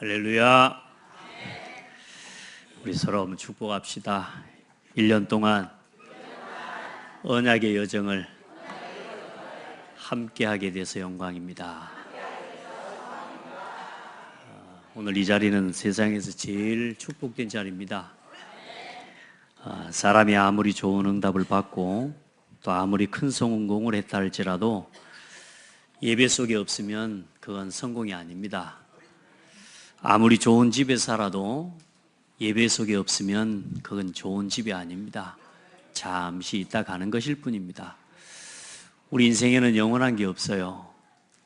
할렐루야. 우리 서로 한번 축복합시다. 1년 동안 언약의 여정을 함께하게 돼서 영광입니다. 오늘 이 자리는 세상에서 제일 축복된 자리입니다. 사람이 아무리 좋은 응답을 받고 또 아무리 큰 성공을 했다 할지라도 예배 속에 없으면 그건 성공이 아닙니다. 아무리 좋은 집에 살아도 예배 속에 없으면 그건 좋은 집이 아닙니다. 잠시 있다 가는 것일 뿐입니다. 우리 인생에는 영원한 게 없어요.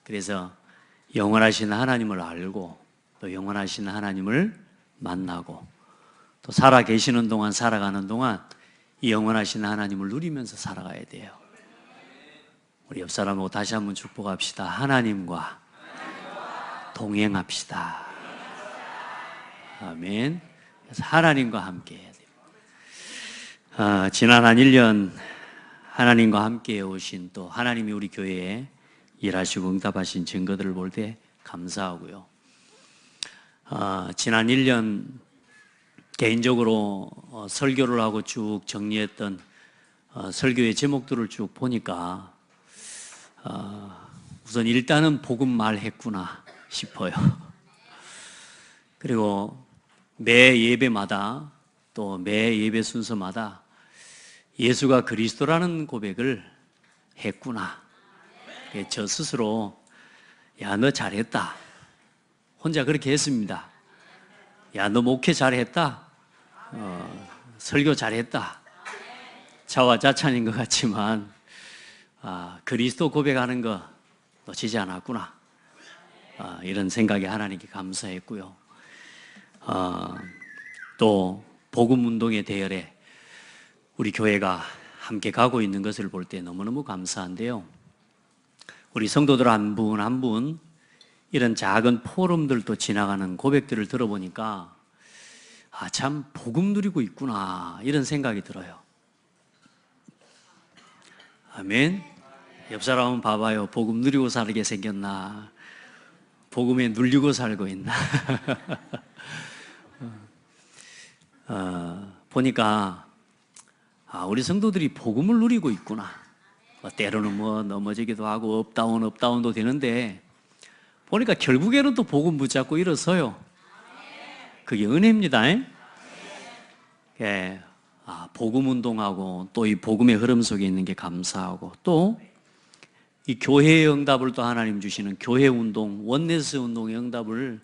그래서 영원하신 하나님을 알고 또 영원하신 하나님을 만나고 또 살아 계시는 동안, 살아가는 동안 이 영원하신 하나님을 누리면서 살아가야 돼요. 우리 옆 사람하고 다시 한번 축복합시다. 하나님과 동행합시다. 아멘. 그래서 하나님과 함께 해야 됩니다. 지난 한 1년 하나님과 함께 오신 또 하나님이 우리 교회에 일하시고 응답하신 증거들을 볼 때 감사하고요. 지난 1년 개인적으로 설교를 하고 쭉 정리했던 설교의 제목들을 쭉 보니까 우선 일단은 복음 말했구나 싶어요. 그리고 매 예배마다 또 매 예배 순서마다 예수가 그리스도라는 고백을 했구나. 저 스스로 야, 너 잘했다. 혼자 그렇게 했습니다. 야, 너 목회 잘했다. 설교 잘했다. 자화자찬인 것 같지만 그리스도 고백하는 거 놓치지 않았구나. 이런 생각에 하나님께 감사했고요. 또 복음운동의 대열에 우리 교회가 함께 가고 있는 것을 볼 때 너무너무 감사한데요. 우리 성도들 한 분 한 분 이런 작은 포럼들도 지나가는 고백들을 들어보니까 참 복음 누리고 있구나 이런 생각이 들어요. 아멘. 옆 사람 한번 봐봐요. 복음 누리고 살게 생겼나? 복음에 눌리고 살고 있나? 보니까 우리 성도들이 복음을 누리고 있구나. 때로는 넘어지기도 하고 업다운도 되는데 보니까 결국에는 또 복음 붙잡고 일어서요. 그게 은혜입니다. 예. 복음 운동하고 또 이 복음의 흐름 속에 있는 게 감사하고 또 이 교회의 응답을 또 하나님 주시는 교회 운동, 원네스 운동의 응답을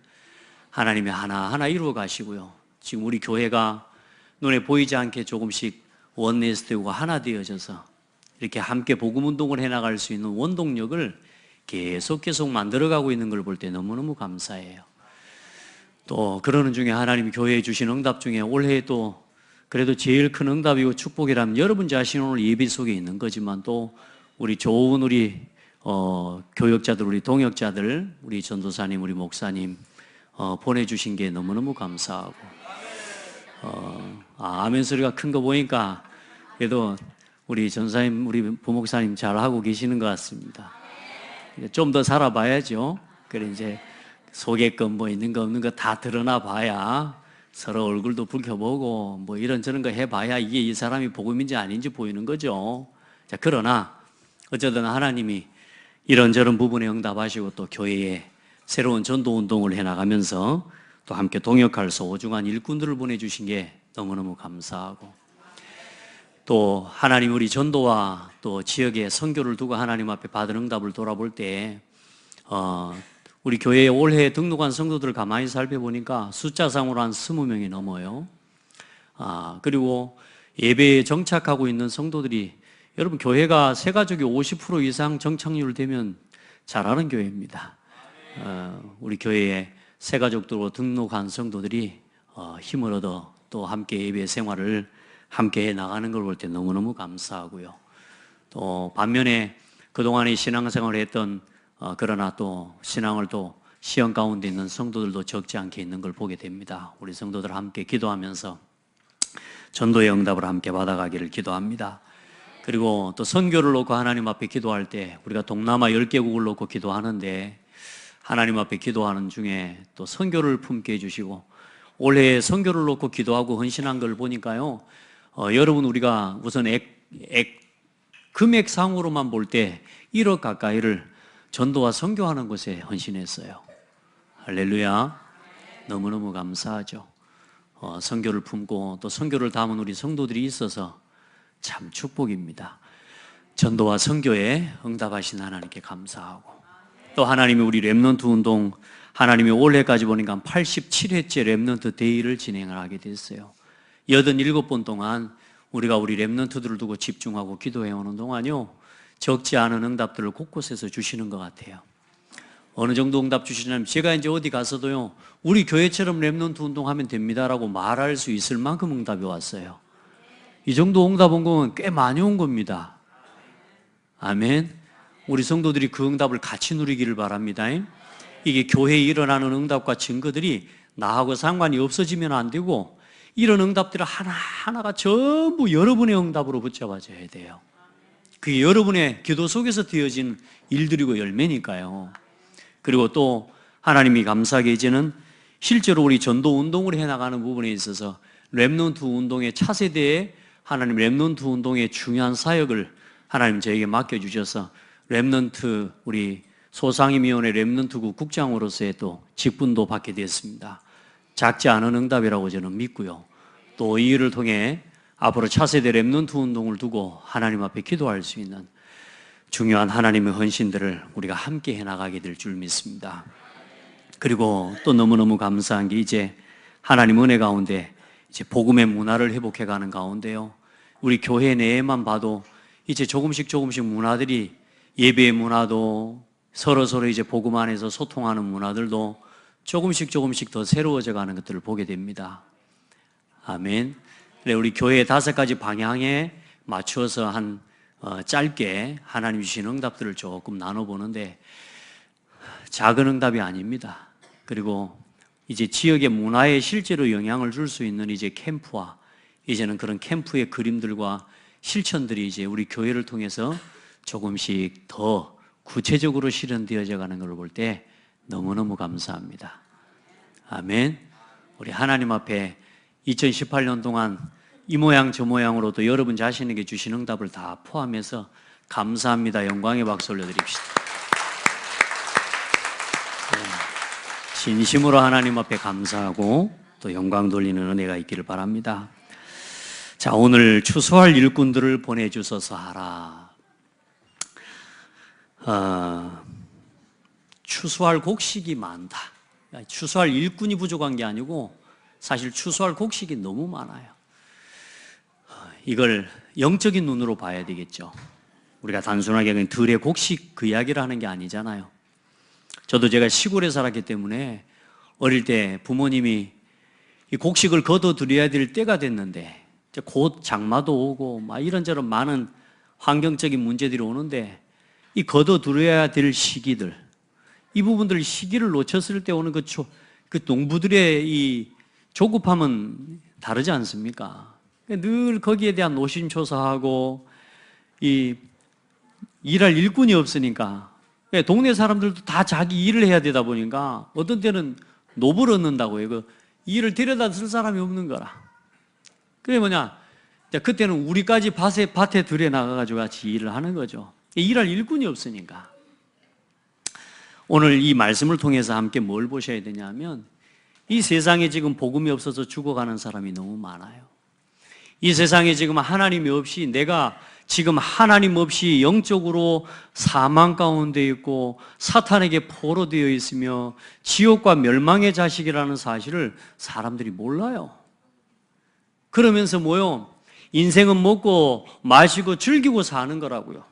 하나님이 하나하나 이루어 가시고요. 지금 우리 교회가 눈에 보이지 않게 조금씩 원네스 되고 하나 되어져서 이렇게 함께 복음 운동을 해나갈 수 있는 원동력을 계속 만들어가고 있는 걸 볼 때 너무너무 감사해요. 또 그러는 중에 하나님이 교회에 주신 응답 중에 올해 또 그래도 제일 큰 응답이고 축복이라면 여러분 자신 오늘 예배 속에 있는 거지만 또 우리 좋은 우리 교역자들, 우리 동역자들, 우리 전도사님, 우리 목사님 보내주신 게 너무너무 감사하고 아멘 소리가 큰 거 보니까 그래도 우리 전사님, 우리 부목사님 잘하고 계시는 것 같습니다. 좀 더 살아봐야죠. 그래 이제 속에 거 있는 거 없는 거 다 드러나 봐야 서로 얼굴도 붉혀보고 이런저런 거 해봐야 이게 이 사람이 복음인지 아닌지 보이는 거죠. 자, 그러나 어쨌든 하나님이 이런저런 부분에 응답하시고 또 교회에 새로운 전도 운동을 해나가면서 또 함께 동역할 소중한 일꾼들을 보내주신 게 너무너무 감사하고 또 하나님 우리 전도와 또 지역의 선교를 두고 하나님 앞에 받은 응답을 돌아볼 때 우리 교회에 올해 등록한 성도들을 가만히 살펴보니까 숫자상으로 한 20명이 넘어요. 그리고 예배에 정착하고 있는 성도들이 여러분 교회가 새 가족이 50% 이상 정착률 되면 잘하는 교회입니다. 우리 교회에 새 가족들로 등록한 성도들이 힘을 얻어 또 함께 예배 생활을 함께 해 나가는 걸 볼 때 너무너무 감사하고요. 또 반면에 그동안에 신앙생활을 했던 그러나 또 신앙을 또 시험 가운데 있는 성도들도 적지 않게 있는 걸 보게 됩니다. 우리 성도들 함께 기도하면서 전도의 응답을 함께 받아가기를 기도합니다. 그리고 또 선교를 놓고 하나님 앞에 기도할 때 우리가 동남아 10개국을 놓고 기도하는데 하나님 앞에 기도하는 중에 또 선교를 품게 해주시고 올해 선교를 놓고 기도하고 헌신한 걸 보니까요, 여러분 우리가 우선 금액상으로만 볼 때 1억 가까이를 전도와 선교하는 것에 헌신했어요. 할렐루야. 너무너무 감사하죠. 선교를 품고 또 선교를 담은 우리 성도들이 있어서 참 축복입니다. 전도와 선교에 응답하신 하나님께 감사하고 또 하나님이 우리 렘넌트 운동 하나님이 올해까지 보니까 87회째 렘넌트 데이를 진행을 하게 됐어요. 87번 동안 우리가 우리 렘넌트들을 두고 집중하고 기도해오는 동안요, 적지 않은 응답들을 곳곳에서 주시는 것 같아요. 어느 정도 응답 주시냐면 제가 이제 어디 가서도요, 우리 교회처럼 렘넌트 운동하면 됩니다라고 말할 수 있을 만큼 응답이 왔어요. 이 정도 응답 온 건 꽤 많이 온 겁니다. 아멘. 우리 성도들이 그 응답을 같이 누리기를 바랍니다. 이게 교회에 일어나는 응답과 증거들이 나하고 상관이 없어지면 안 되고 이런 응답들을 하나하나가 전부 여러분의 응답으로 붙잡아져야 돼요. 그게 여러분의 기도 속에서 되어진 일들이고 열매니까요. 그리고 또 하나님이 감사하게 이제는 실제로 우리 전도 운동을 해나가는 부분에 있어서 렘넌트 운동의 차세대에 하나님 렘넌트 운동의 중요한 사역을 하나님 저에게 맡겨주셔서 렘넌트 우리 소상임위원회 렘넌트국 국장으로서의 또 직분도 받게 되었습니다. 작지 않은 응답이라고 저는 믿고요. 또 이 일을 통해 앞으로 차세대 렘넌트 운동을 두고 하나님 앞에 기도할 수 있는 중요한 하나님의 헌신들을 우리가 함께 해나가게 될 줄 믿습니다. 그리고 또 너무너무 감사한 게 이제 하나님 은혜 가운데 이제 복음의 문화를 회복해가는 가운데요, 우리 교회 내에만 봐도 이제 조금씩 문화들이 예배의 문화도 서로 이제 복음 안에서 소통하는 문화들도 조금씩 더 새로워져 가는 것들을 보게 됩니다. 아멘. 우리 교회의 5가지 방향에 맞추어서 짧게 하나님 주신 응답들을 조금 나눠보는데 작은 응답이 아닙니다. 그리고 이제 지역의 문화에 실제로 영향을 줄 수 있는 이제 캠프와 이제는 그런 캠프의 그림들과 실천들이 이제 우리 교회를 통해서 조금씩 더 구체적으로 실현되어져 가는 걸 볼 때 너무너무 감사합니다. 아멘. 우리 하나님 앞에 2018년 동안 이 모양 저 모양으로 또 여러분 자신에게 주신 응답을 다 포함해서 감사합니다. 영광의 박수 올려드립시다. 진심으로 하나님 앞에 감사하고 또 영광 돌리는 은혜가 있기를 바랍니다. 자, 오늘 추수할 일꾼들을 보내주소서 하라. 추수할 곡식이 많다. 추수할 일꾼이 부족한 게 아니고 사실 추수할 곡식이 너무 많아요. 이걸 영적인 눈으로 봐야 되겠죠. 우리가 단순하게 그냥 들의 곡식 그 이야기를 하는 게 아니잖아요. 저도 제가 시골에 살았기 때문에 어릴 때 부모님이 이 곡식을 거둬들여야 될 때가 됐는데 곧 장마도 오고 막 이런저런 많은 환경적인 문제들이 오는데 이 거둬들여야 될 시기들, 이 부분들 시기를 놓쳤을 때 오는 그 농부들의 이 조급함은 다르지 않습니까? 늘 거기에 대한 노심초사하고 일할 일꾼이 없으니까 동네 사람들도 다 자기 일을 해야 되다 보니까 어떤 때는 노를 얻는다고 해요. 그 일을 데려다 쓸 사람이 없는 거라. 그게 뭐냐? 그때는 우리까지 밭에 들여 나가가지고 같이 일을 하는 거죠. 일할 일꾼이 없으니까. 오늘 이 말씀을 통해서 함께 뭘 보셔야 되냐면 이 세상에 지금 복음이 없어서 죽어가는 사람이 너무 많아요. 이 세상에 지금 하나님이 없이 내가 지금 하나님 없이 영적으로 사망 가운데 있고 사탄에게 포로되어 있으며 지옥과 멸망의 자식이라는 사실을 사람들이 몰라요. 그러면서 뭐요? 인생은 먹고 마시고 즐기고 사는 거라고요.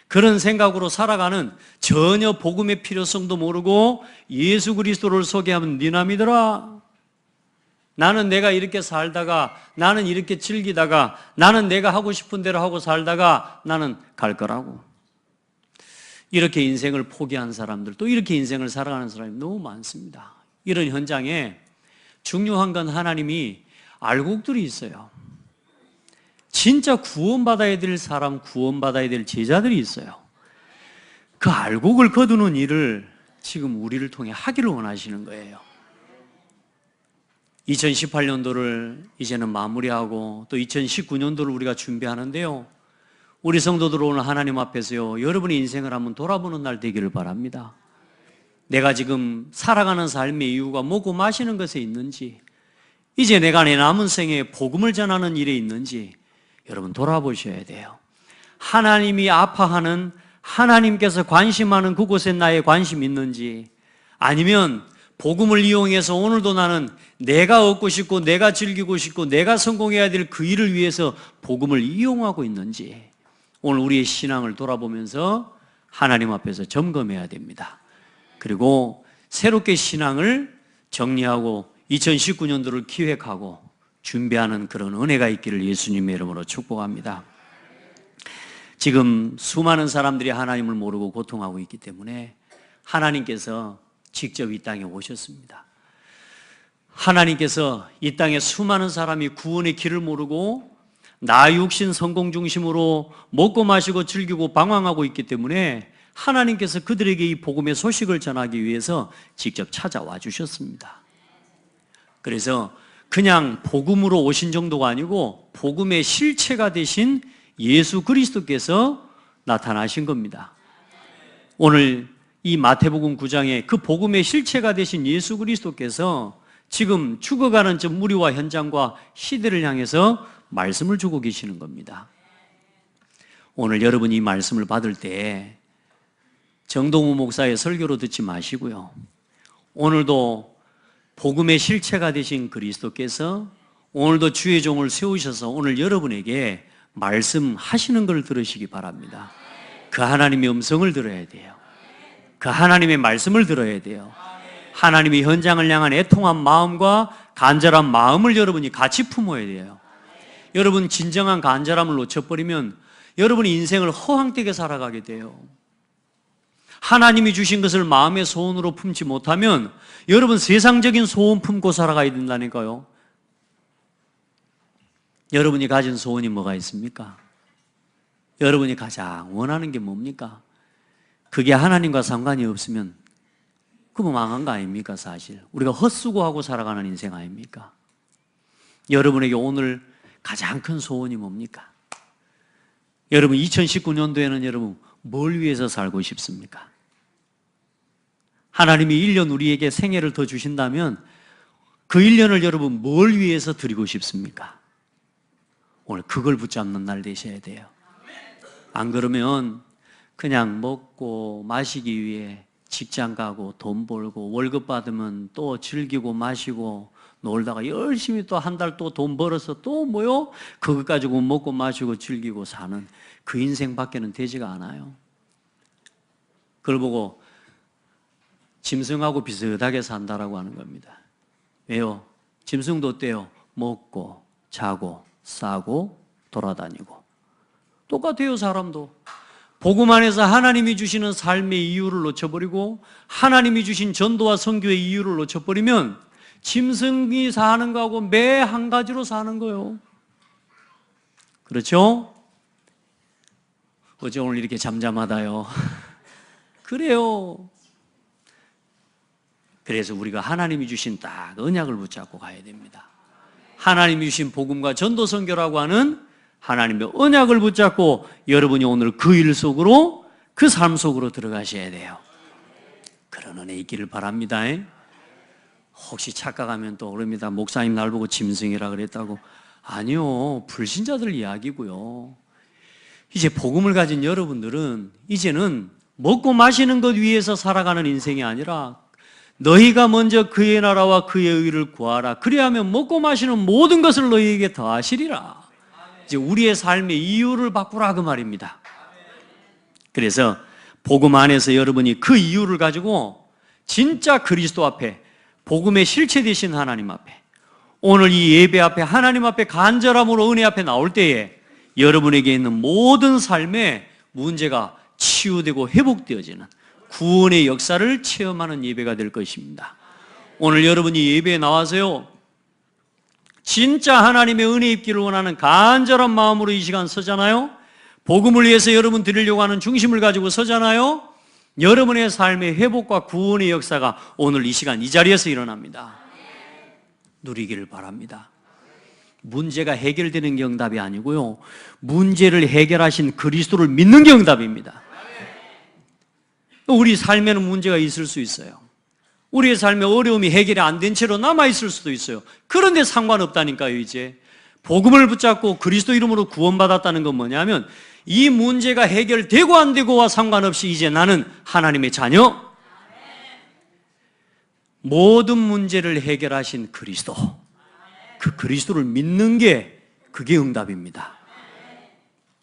그런 생각으로 살아가는 전혀 복음의 필요성도 모르고 예수 그리스도를 소개하면 니남이더라. 나는 내가 이렇게 살다가 나는 이렇게 즐기다가 나는 내가 하고 싶은 대로 하고 살다가 나는 갈 거라고. 이렇게 인생을 포기한 사람들, 또 이렇게 인생을 살아가는 사람이 너무 많습니다. 이런 현장에 중요한 건 하나님이 알곡들이 있어요. 진짜 구원받아야 될 사람, 구원받아야 될 제자들이 있어요. 그 알곡을 거두는 일을 지금 우리를 통해 하기를 원하시는 거예요. 2018년도를 이제는 마무리하고 또 2019년도를 우리가 준비하는데요, 우리 성도들 오늘 하나님 앞에서요, 여러분의 인생을 한번 돌아보는 날 되기를 바랍니다. 내가 지금 살아가는 삶의 이유가 먹고 마시는 것에 있는지, 이제 내가 내 남은 생에 복음을 전하는 일에 있는지 여러분 돌아보셔야 돼요. 하나님이 아파하는, 하나님께서 관심하는 그곳에 나의 관심이 있는지, 아니면 복음을 이용해서 오늘도 나는 내가 얻고 싶고 내가 즐기고 싶고 내가 성공해야 될 그 일을 위해서 복음을 이용하고 있는지, 오늘 우리의 신앙을 돌아보면서 하나님 앞에서 점검해야 됩니다. 그리고 새롭게 신앙을 정리하고 2019년도를 기획하고 준비하는 그런 은혜가 있기를 예수님의 이름으로 축복합니다. 지금 수많은 사람들이 하나님을 모르고 고통하고 있기 때문에 하나님께서 직접 이 땅에 오셨습니다. 하나님께서 이 땅에 수많은 사람이 구원의 길을 모르고 나 육신 성공 중심으로 먹고 마시고 즐기고 방황하고 있기 때문에 하나님께서 그들에게 이 복음의 소식을 전하기 위해서 직접 찾아와 주셨습니다. 그래서 그냥 복음으로 오신 정도가 아니고 복음의 실체가 되신 예수 그리스도께서 나타나신 겁니다. 오늘 이 마태복음 9장에 그 복음의 실체가 되신 예수 그리스도께서 지금 죽어가는 저 무리와 현장과 시대를 향해서 말씀을 주고 계시는 겁니다. 오늘 여러분이 이 말씀을 받을 때 정동우 목사의 설교로 듣지 마시고요, 오늘도 복음의 실체가 되신 그리스도께서 오늘도 주의 종을 세우셔서 오늘 여러분에게 말씀하시는 걸 들으시기 바랍니다. 그 하나님의 음성을 들어야 돼요. 그 하나님의 말씀을 들어야 돼요. 하나님의 현장을 향한 애통한 마음과 간절한 마음을 여러분이 같이 품어야 돼요. 여러분 진정한 간절함을 놓쳐버리면 여러분이 인생을 허황되게 살아가게 돼요. 하나님이 주신 것을 마음의 소원으로 품지 못하면 여러분 세상적인 소원 품고 살아가야 된다니까요. 여러분이 가진 소원이 뭐가 있습니까? 여러분이 가장 원하는 게 뭡니까? 그게 하나님과 상관이 없으면 그거 망한 거 아닙니까? 사실 우리가 헛수고하고 살아가는 인생 아닙니까? 여러분에게 오늘 가장 큰 소원이 뭡니까? 여러분 2019년도에는 여러분 뭘 위해서 살고 싶습니까? 하나님이 1년 우리에게 생애를 더 주신다면 그 1년을 여러분 뭘 위해서 드리고 싶습니까? 오늘 그걸 붙잡는 날 되셔야 돼요. 안 그러면 그냥 먹고 마시기 위해 직장 가고 돈 벌고 월급 받으면 또 즐기고 마시고 놀다가 열심히 또 한 달 또 돈 벌어서 또 뭐요? 그것 가지고 먹고 마시고 즐기고 사는 그 인생밖에는 되지가 않아요. 그걸 보고 짐승하고 비슷하게 산다라고 하는 겁니다. 왜요? 짐승도 어때요? 먹고 자고 싸고 돌아다니고 똑같아요. 사람도 복음 안에서 하나님이 주시는 삶의 이유를 놓쳐버리고 하나님이 주신 전도와 선교의 이유를 놓쳐버리면 짐승이 사는 거하고 매 한 가지로 사는 거예요. 그렇죠? 어제 오늘 이렇게 잠잠하다요. 그래요. 그래서 우리가 하나님이 주신 딱 언약을 붙잡고 가야 됩니다. 하나님이 주신 복음과 전도 선교라고 하는 하나님의 언약을 붙잡고 여러분이 오늘 그 일 속으로 그 삶 속으로 들어가셔야 돼요. 그런 은혜 있기를 바랍니다. 혹시 착각하면 또 그럽니다. 목사님 날 보고 짐승이라 그랬다고. 아니요, 불신자들 이야기고요. 이제 복음을 가진 여러분들은 이제는 먹고 마시는 것 위해서 살아가는 인생이 아니라 너희가 먼저 그의 나라와 그의 의를 구하라. 그리하면 먹고 마시는 모든 것을 너희에게 더하시리라. 이제 우리의 삶의 이유를 바꾸라 그 말입니다. 그래서 복음 안에서 여러분이 그 이유를 가지고 진짜 그리스도 앞에 복음의 실체 되신 하나님 앞에 오늘 이 예배 앞에 하나님 앞에 간절함으로 은혜 앞에 나올 때에 여러분에게 있는 모든 삶의 문제가 치유되고 회복되어지는 구원의 역사를 체험하는 예배가 될 것입니다. 오늘 여러분이 예배에 나와서요 진짜 하나님의 은혜 입기를 원하는 간절한 마음으로 이 시간 서잖아요. 복음을 위해서 여러분 드리려고 하는 중심을 가지고 서잖아요. 여러분의 삶의 회복과 구원의 역사가 오늘 이 시간 이 자리에서 일어납니다. 누리기를 바랍니다. 문제가 해결되는 게 응답이 아니고요, 문제를 해결하신 그리스도를 믿는 게 응답입니다. 우리 삶에는 문제가 있을 수 있어요. 우리의 삶에 어려움이 해결이 안 된 채로 남아있을 수도 있어요. 그런데 상관없다니까요. 이제 복음을 붙잡고 그리스도 이름으로 구원받았다는 건 뭐냐면, 이 문제가 해결되고 안 되고와 상관없이 이제 나는 하나님의 자녀, 모든 문제를 해결하신 그리스도, 그 그리스도를 믿는 게 그게 응답입니다.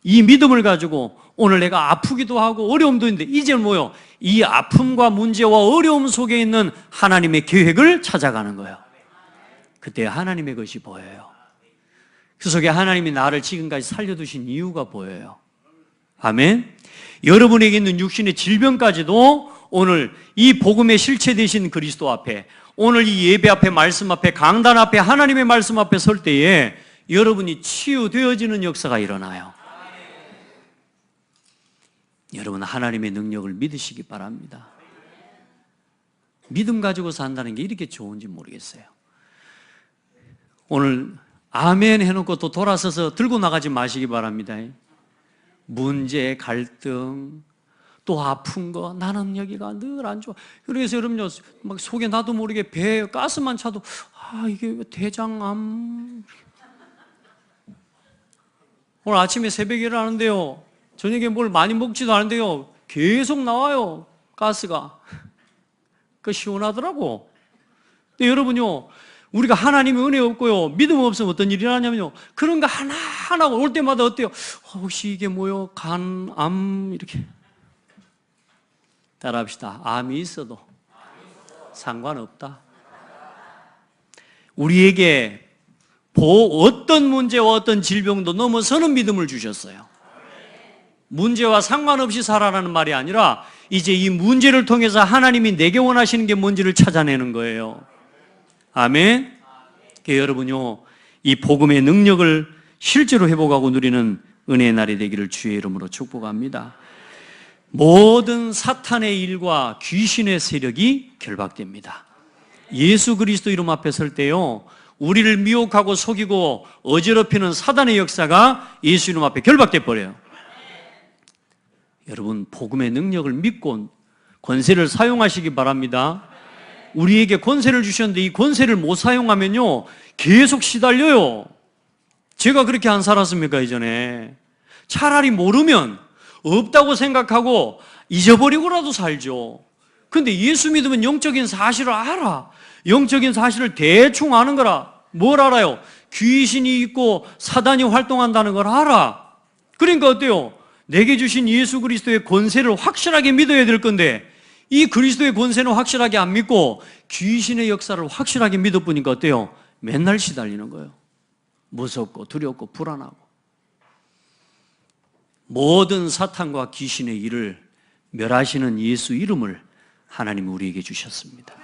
이 믿음을 가지고 오늘 내가 아프기도 하고 어려움도 있는데 이제는 뭐요? 이 아픔과 문제와 어려움 속에 있는 하나님의 계획을 찾아가는 거예요. 그때 하나님의 것이 보여요. 그 속에 하나님이 나를 지금까지 살려두신 이유가 보여요. 아멘. 여러분에게 있는 육신의 질병까지도 오늘 이 복음의 실체 되신 그리스도 앞에, 오늘 이 예배 앞에, 말씀 앞에, 강단 앞에, 하나님의 말씀 앞에 설 때에 여러분이 치유되어지는 역사가 일어나요. 여러분, 하나님의 능력을 믿으시기 바랍니다. 믿음 가지고 산다는 게 이렇게 좋은지 모르겠어요. 오늘 아멘 해놓고 또 돌아서서 들고 나가지 마시기 바랍니다. 문제, 갈등, 또 아픈 거, 나는 여기가 늘 안 좋아. 그래서 여러분요, 막 속에 나도 모르게 배에 가스만 차도, 이게 대장암. 오늘 아침에 새벽에 일어나는데요, 저녁에 뭘 많이 먹지도 않은데요, 계속 나와요, 가스가. 그 시원하더라고. 근데 여러분요, 우리가 하나님의 은혜 없고요, 믿음 없으면 어떤 일이 일어나냐면요, 그런 거 하나하나 올 때마다 어때요? 혹시 이게 뭐요? 간, 암, 이렇게. 따라합시다. 암이 있어도 상관없다. 우리에게 어떤 문제와 어떤 질병도 넘어서는 믿음을 주셨어요. 문제와 상관없이 살아라는 말이 아니라 이제 이 문제를 통해서 하나님이 내게 원하시는 게 뭔지를 찾아내는 거예요. 아멘. 여러분요, 이 복음의 능력을 실제로 회복하고 누리는 은혜의 날이 되기를 주의 이름으로 축복합니다. 모든 사탄의 일과 귀신의 세력이 결박됩니다. 예수 그리스도 이름 앞에 설 때요, 우리를 미혹하고 속이고 어지럽히는 사단의 역사가 예수 이름 앞에 결박돼 버려요. 여러분, 복음의 능력을 믿고 권세를 사용하시기 바랍니다. 우리에게 권세를 주셨는데 이 권세를 못 사용하면요, 계속 시달려요. 제가 그렇게 안 살았습니까, 이전에? 차라리 모르면, 없다고 생각하고 잊어버리고라도 살죠. 근데 예수 믿으면 영적인 사실을 알아. 영적인 사실을 대충 아는 거라. 뭘 알아요? 귀신이 있고 사단이 활동한다는 걸 알아. 그러니까 어때요? 내게 주신 예수 그리스도의 권세를 확실하게 믿어야 될 건데, 이 그리스도의 권세는 확실하게 안 믿고 귀신의 역사를 확실하게 믿어보니까 어때요? 맨날 시달리는 거예요. 무섭고 두렵고 불안하고. 모든 사탄과 귀신의 일을 멸하시는 예수 이름을 하나님이 우리에게 주셨습니다.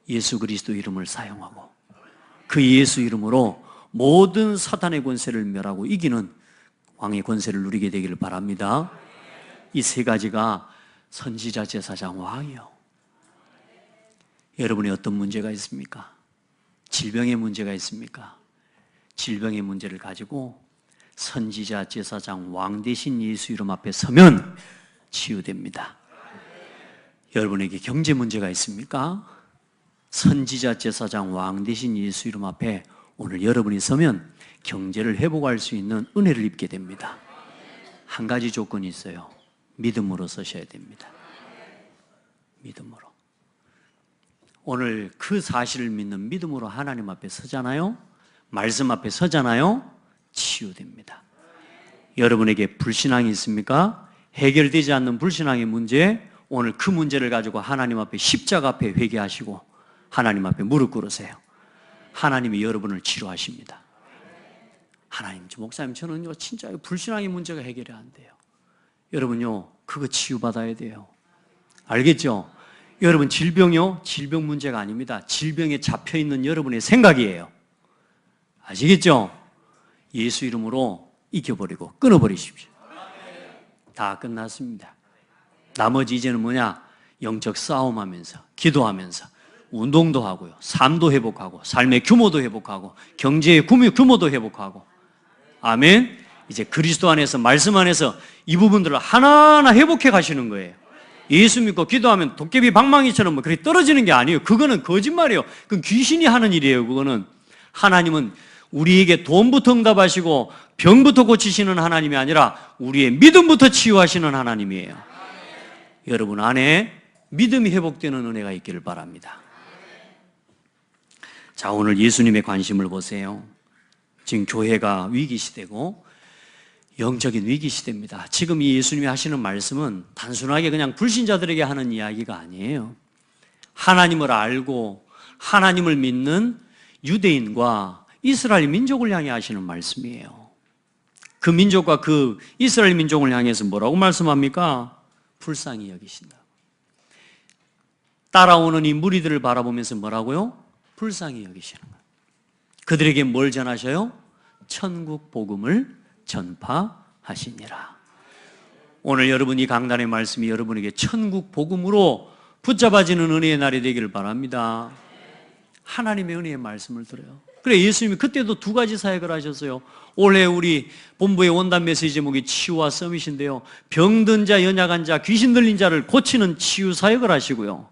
예수 그리스도 이름을 사용하고 그 예수 이름으로 모든 사탄의 권세를 멸하고 이기는 왕의 권세를 누리게 되기를 바랍니다. 이 세 가지가 선지자, 제사장, 왕이요. 여러분이 어떤 문제가 있습니까? 질병의 문제가 있습니까? 질병의 문제를 가지고 선지자, 제사장, 왕 대신 예수 이름 앞에 서면 치유됩니다. 여러분에게 경제 문제가 있습니까? 선지자, 제사장, 왕 대신 예수 이름 앞에 오늘 여러분이 서면 경제를 회복할 수 있는 은혜를 입게 됩니다. 한 가지 조건이 있어요. 믿음으로 서셔야 됩니다. 믿음으로. 오늘 그 사실을 믿는 믿음으로 하나님 앞에 서잖아요. 말씀 앞에 서잖아요. 치유됩니다. 여러분에게 불신앙이 있습니까? 해결되지 않는 불신앙의 문제, 오늘 그 문제를 가지고 하나님 앞에 십자가 앞에 회개하시고 하나님 앞에 무릎 꿇으세요. 하나님이 여러분을 치료하십니다. 하나님, 목사님, 저는요 진짜 불신앙의 문제가 해결이 안 돼요. 여러분요, 그거 치유받아야 돼요. 알겠죠? 여러분, 질병요, 질병 문제가 아닙니다. 질병에 잡혀있는 여러분의 생각이에요. 아시겠죠? 예수 이름으로 이겨버리고 끊어버리십시오. 다 끝났습니다. 나머지 이제는 뭐냐? 영적 싸움하면서, 기도하면서, 운동도 하고요. 삶도 회복하고, 삶의 규모도 회복하고, 경제의 규모도 회복하고. 아멘. 이제 그리스도 안에서, 말씀 안에서 이 부분들을 하나하나 회복해 가시는 거예요. 예수 믿고 기도하면 도깨비 방망이처럼 뭐 그렇게 떨어지는 게 아니에요. 그거는 거짓말이에요. 그건 귀신이 하는 일이에요. 그거는. 하나님은 우리에게 돈부터 응답하시고 병부터 고치시는 하나님이 아니라 우리의 믿음부터 치유하시는 하나님이에요. 여러분 안에 믿음이 회복되는 은혜가 있기를 바랍니다. 자, 오늘 예수님의 관심을 보세요. 지금 교회가 위기시대고 영적인 위기시대입니다. 지금 이 예수님이 하시는 말씀은 단순하게 그냥 불신자들에게 하는 이야기가 아니에요. 하나님을 알고 하나님을 믿는 유대인과 이스라엘 민족을 향해 하시는 말씀이에요. 그 민족과 그 이스라엘 민족을 향해서 뭐라고 말씀합니까? 불쌍히 여기신다. 따라오는 이 무리들을 바라보면서 뭐라고요? 불쌍히 여기시는 거예요. 그들에게 뭘 전하셔요? 천국 복음을 전파하시니라. 오늘 여러분 이 강단의 말씀이 여러분에게 천국 복음으로 붙잡아지는 은혜의 날이 되기를 바랍니다. 하나님의 은혜의 말씀을 들어요. 그래, 예수님이 그때도 두 가지 사역을 하셨어요. 올해 우리 본부의 원단 메시지 제목이 치유와 서밋인데요. 병든 자, 연약한 자, 귀신 들린 자를 고치는 치유 사역을 하시고요.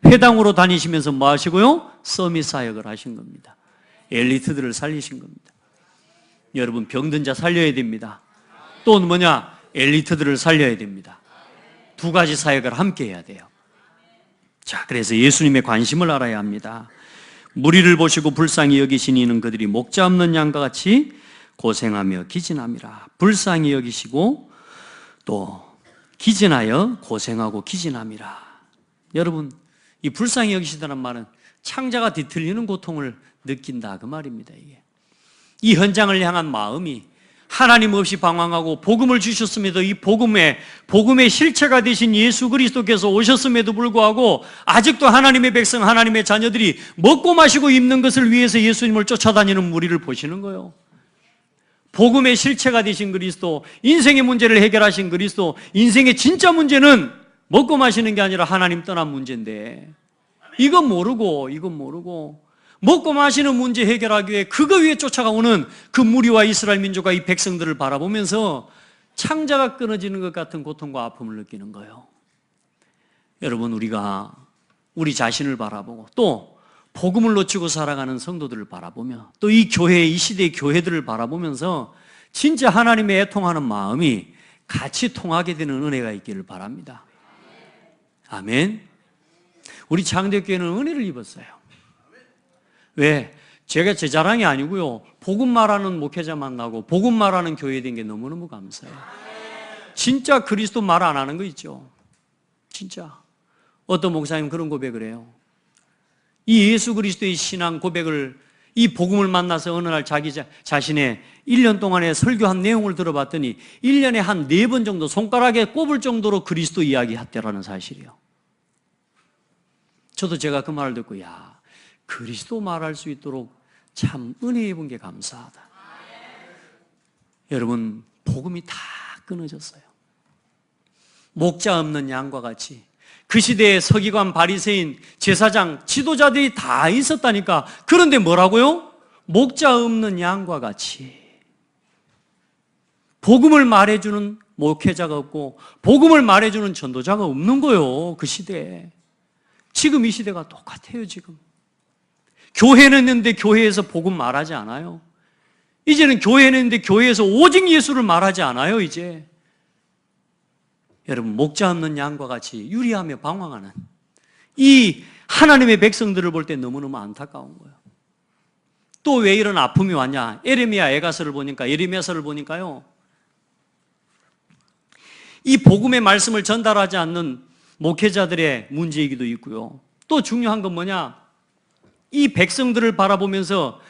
회당으로 다니시면서 뭐 하시고요? 서밋 사역을 하신 겁니다. 엘리트들을 살리신 겁니다. 여러분 병든 자 살려야 됩니다. 또 뭐냐? 엘리트들을 살려야 됩니다. 두 가지 사역을 함께 해야 돼요. 자, 그래서 예수님의 관심을 알아야 합니다. 무리를 보시고 불쌍히 여기시니 이는 그들이 목자 없는 양과 같이 고생하며 기진함이라. 불쌍히 여기시고 또 기진하여 고생하고 기진함이라. 여러분 이 불쌍히 여기시다는 말은 창자가 뒤틀리는 고통을 느낀다 그 말입니다. 이게 이 현장을 향한 마음이 하나님 없이 방황하고 복음을 주셨음에도 이 복음의 실체가 되신 예수 그리스도께서 오셨음에도 불구하고 아직도 하나님의 백성, 하나님의 자녀들이 먹고 마시고 입는 것을 위해서 예수님을 쫓아다니는 무리를 보시는 거예요. 복음의 실체가 되신 그리스도, 인생의 문제를 해결하신 그리스도, 인생의 진짜 문제는 먹고 마시는 게 아니라 하나님 떠난 문제인데 이건 모르고 먹고 마시는 문제 해결하기 위해 그거 위에 쫓아가오는 그 무리와 이스라엘 민족과 이 백성들을 바라보면서 창자가 끊어지는 것 같은 고통과 아픔을 느끼는 거예요. 여러분 우리가 우리 자신을 바라보고 또 복음을 놓치고 살아가는 성도들을 바라보며 또 이 교회, 이 시대의 교회들을 바라보면서 진짜 하나님의 애통하는 마음이 같이 통하게 되는 은혜가 있기를 바랍니다. 아멘. 우리 창대교회는 은혜를 입었어요. 왜? 제가 제 자랑이 아니고요. 복음 말하는 목회자 만나고 복음 말하는 교회 된 게 너무너무 감사해요. 진짜 그리스도 말 안 하는 거 있죠. 진짜. 어떤 목사님 그런 고백을 해요. 이 예수 그리스도의 신앙 고백을 이 복음을 만나서 어느 날 자기 자신의 1년 동안에 설교한 내용을 들어봤더니 1년에 한 4번 정도 손가락에 꼽을 정도로 그리스도 이야기 했다라는 사실이에요. 저도 제가 그 말을 듣고 야 그리스도 말할 수 있도록 참 은혜 입은 게 감사하다. 여러분 복음이 다 끊어졌어요. 목자 없는 양과 같이 그 시대에 서기관, 바리새인, 제사장, 지도자들이 다 있었다니까. 그런데 뭐라고요? 목자 없는 양과 같이 복음을 말해주는 목회자가 없고 복음을 말해주는 전도자가 없는 거예요. 그 시대에. 지금 이 시대가 똑같아요. 지금 교회는 있는데 교회에서 복음 말하지 않아요. 이제는 교회는 있는데 교회에서 오직 예수를 말하지 않아요. 이제 여러분 목자 없는 양과 같이 유리하며 방황하는 이 하나님의 백성들을 볼 때 너무너무 안타까운 거예요. 또 왜 이런 아픔이 왔냐? 예레미야서를 보니까요. 이 복음의 말씀을 전달하지 않는 목회자들의 문제이기도 있고요. 또 중요한 건 뭐냐? 이 백성들을 바라보면서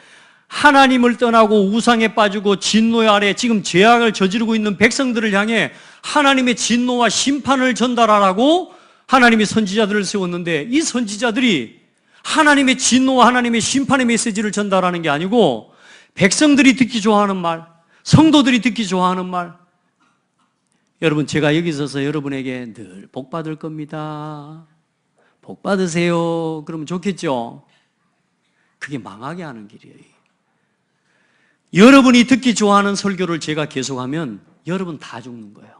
하나님을 떠나고 우상에 빠지고 진노의 아래 지금 죄악을 저지르고 있는 백성들을 향해 하나님의 진노와 심판을 전달하라고 하나님이 선지자들을 세웠는데 이 선지자들이 하나님의 진노와 하나님의 심판의 메시지를 전달하는 게 아니고 백성들이 듣기 좋아하는 말, 성도들이 듣기 좋아하는 말. 여러분, 제가 여기 있어서 여러분에게 늘 복 받을 겁니다, 복 받으세요 그러면 좋겠죠? 그게 망하게 하는 길이에요. 여러분이 듣기 좋아하는 설교를 제가 계속하면 여러분 다 죽는 거예요.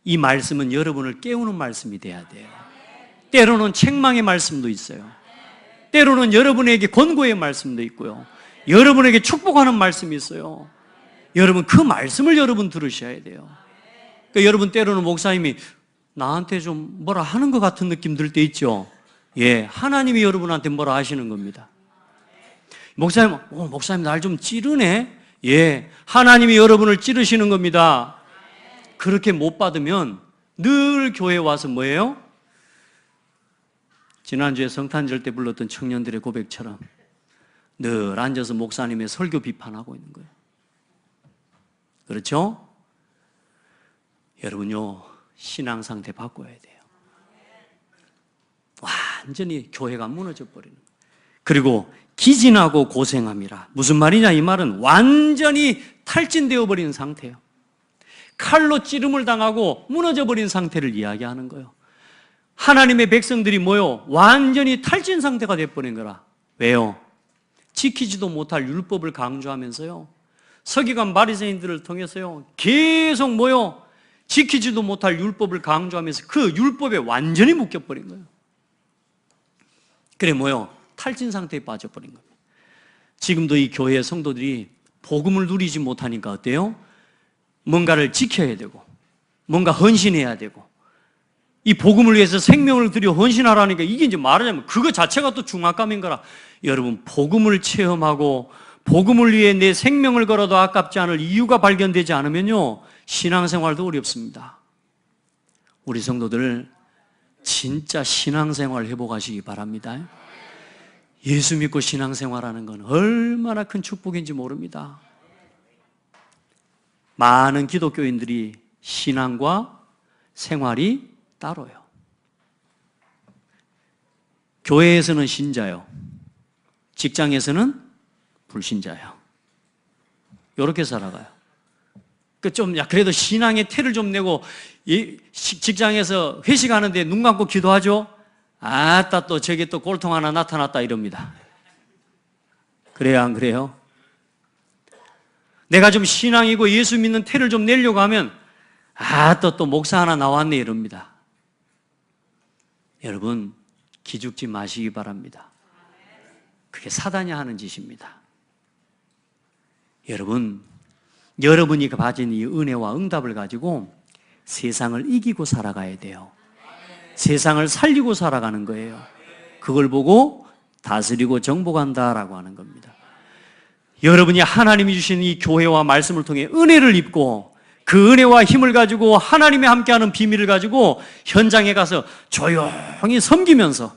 이 말씀은 여러분을 깨우는 말씀이 돼야 돼요. 때로는 책망의 말씀도 있어요. 때로는 여러분에게 권고의 말씀도 있고요. 여러분에게 축복하는 말씀이 있어요. 여러분, 그 말씀을 여러분 들으셔야 돼요. 그러니까 여러분, 때로는 목사님이 나한테 좀 뭐라 하는 것 같은 느낌 들 때 있죠? 예, 하나님이 여러분한테 뭐라 하시는 겁니다. 목사님 날 좀 찌르네? 예, 하나님이 여러분을 찌르시는 겁니다. 그렇게 못 받으면 늘 교회에 와서 뭐예요? 지난주에 성탄절 때 불렀던 청년들의 고백처럼 늘 앉아서 목사님의 설교 비판하고 있는 거예요. 그렇죠? 여러분요, 신앙 상태 바꿔야 돼요. 완전히 교회가 무너져 버리는 거예요. 그리고 기진하고 고생함이라. 무슨 말이냐? 이 말은 완전히 탈진되어 버리는 상태예요. 칼로 찌름을 당하고 무너져 버린 상태를 이야기하는 거예요. 하나님의 백성들이 뭐요? 완전히 탈진 상태가 돼버린 거라. 왜요? 지키지도 못할 율법을 강조하면서요, 서기관 바리새인들을 통해서요 계속 뭐요? 지키지도 못할 율법을 강조하면서 그 율법에 완전히 묶여버린 거예요. 그래 뭐요? 탈진 상태에 빠져버린 겁니다. 지금도 이 교회의 성도들이 복음을 누리지 못하니까 어때요? 뭔가를 지켜야 되고 뭔가 헌신해야 되고 이 복음을 위해서 생명을 들여 헌신하라니까 이게 이제 말하자면 그거 자체가 또 중압감인 거라. 여러분, 복음을 체험하고 복음을 위해 내 생명을 걸어도 아깝지 않을 이유가 발견되지 않으면요 신앙생활도 어렵습니다. 우리 성도들 진짜 신앙생활 회복하시기 바랍니다. 예수 믿고 신앙생활하는 건 얼마나 큰 축복인지 모릅니다. 많은 기독교인들이 신앙과 생활이 따로요. 교회에서는 신자요, 직장에서는 불신자요. 이렇게 살아가요. 그래도 신앙의 태를 좀 내고 직장에서 회식하는데 눈 감고 기도하죠. 아따 또 저게 또 꼴통 하나 나타났다 이럽니다. 그래요, 안 그래요? 내가 좀 신앙이고 예수 믿는 태를 좀 내려고 하면 또 목사 하나 나왔네 이럽니다. 여러분, 기죽지 마시기 바랍니다. 그게 사단이 하는 짓입니다. 여러분, 여러분이 가진 이 은혜와 응답을 가지고 세상을 이기고 살아가야 돼요. 세상을 살리고 살아가는 거예요. 그걸 보고 다스리고 정복한다라고 하는 겁니다. 여러분이 하나님이 주신 이 교회와 말씀을 통해 은혜를 입고 그 은혜와 힘을 가지고 하나님이 함께하는 비밀을 가지고 현장에 가서 조용히 섬기면서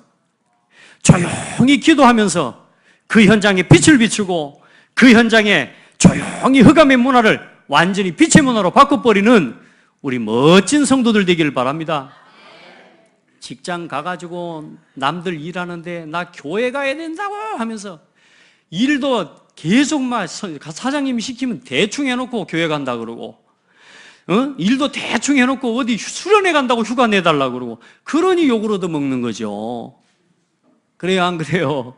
조용히 기도하면서 그 현장에 빛을 비추고 그 현장에 조용히 흑암의 문화를 완전히 빛의 문화로 바꿔버리는 우리 멋진 성도들 되기를 바랍니다. 직장 가가지고 남들 일하는데 나 교회 가야 된다고 하면서 일도 계속 막 사장님이 시키면 대충 해놓고 교회 간다 그러고 일도 대충 해놓고 어디 수련회 간다고 휴가 내달라고 그러고 그러니 욕을 얻어먹는 거죠. 그래요, 안 그래요?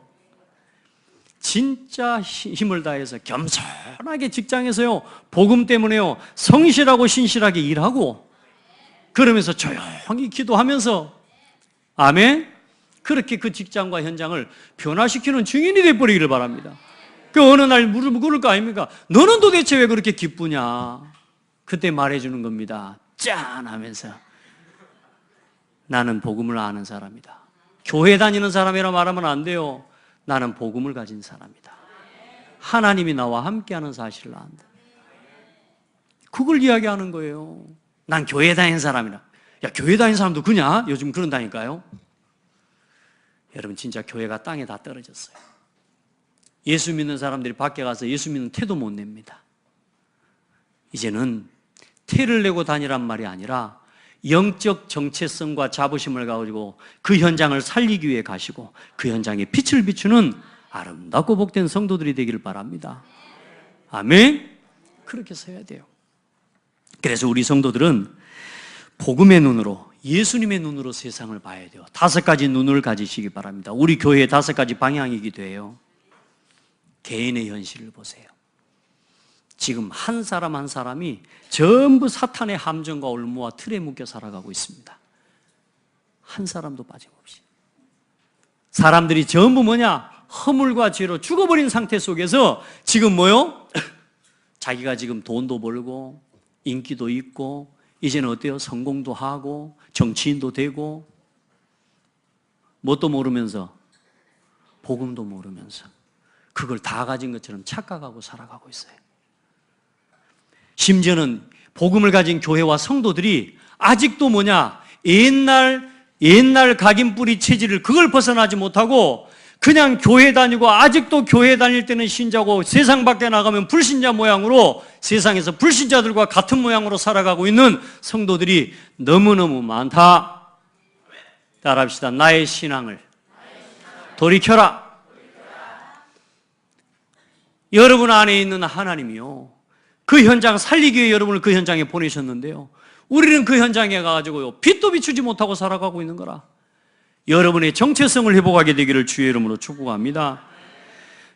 진짜 힘을 다해서 겸손하게 직장에서요 복음 때문에요 성실하고 신실하게 일하고 그러면서 조용히 기도하면서 아멘? 그렇게 그 직장과 현장을 변화시키는 증인이 되어버리기를 바랍니다. 그 어느 날 무릎을 꿇을 거 아닙니까? 너는 도대체 왜 그렇게 기쁘냐? 그때 말해주는 겁니다. 짠 하면서 나는 복음을 아는 사람이다. 교회 다니는 사람이라 말하면 안 돼요. 나는 복음을 가진 사람이다. 하나님이 나와 함께하는 사실을 안다. 그걸 이야기하는 거예요. 난 교회 다니는 사람이라. 야, 교회 다니는 사람도 그냐? 요즘 그런다니까요. 여러분, 진짜 교회가 땅에 다 떨어졌어요. 예수 믿는 사람들이 밖에 가서 예수 믿는 태도 못 냅니다. 이제는 태를 내고 다니란 말이 아니라 영적 정체성과 자부심을 가지고 그 현장을 살리기 위해 가시고 그 현장에 빛을 비추는 아름답고 복된 성도들이 되기를 바랍니다. 아멘? 그렇게 서야 돼요. 그래서 우리 성도들은 복음의 눈으로, 예수님의 눈으로 세상을 봐야 돼요. 5가지 눈을 가지시기 바랍니다. 우리 교회의 5가지 방향이기도 해요. 개인의 현실을 보세요. 지금 한 사람 한 사람이 전부 사탄의 함정과 올무와 틀에 묶여 살아가고 있습니다. 한 사람도 빠짐없이. 사람들이 전부 뭐냐? 허물과 죄로 죽어버린 상태 속에서 지금 뭐요? 자기가 지금 돈도 벌고 인기도 있고 이제는 어때요? 성공도 하고 정치인도 되고 뭣도 모르면서 복음도 모르면서 그걸 다 가진 것처럼 착각하고 살아가고 있어요. 심지어는 복음을 가진 교회와 성도들이 아직도 뭐냐? 옛날 각인뿌리 체질을 그걸 벗어나지 못하고 그냥 교회 다니고 아직도 교회 다닐 때는 신자고 세상 밖에 나가면 불신자 모양으로 세상에서 불신자들과 같은 모양으로 살아가고 있는 성도들이 너무너무 많다. 따라합시다. 나의 신앙을 돌이켜라. 여러분 안에 있는 하나님이요, 그 현장 살리기 위해 여러분을 그 현장에 보내셨는데요, 우리는 그 현장에 가가지고요 빛도 비추지 못하고 살아가고 있는 거라. 여러분의 정체성을 회복하게 되기를 주의 이름으로 축복합니다.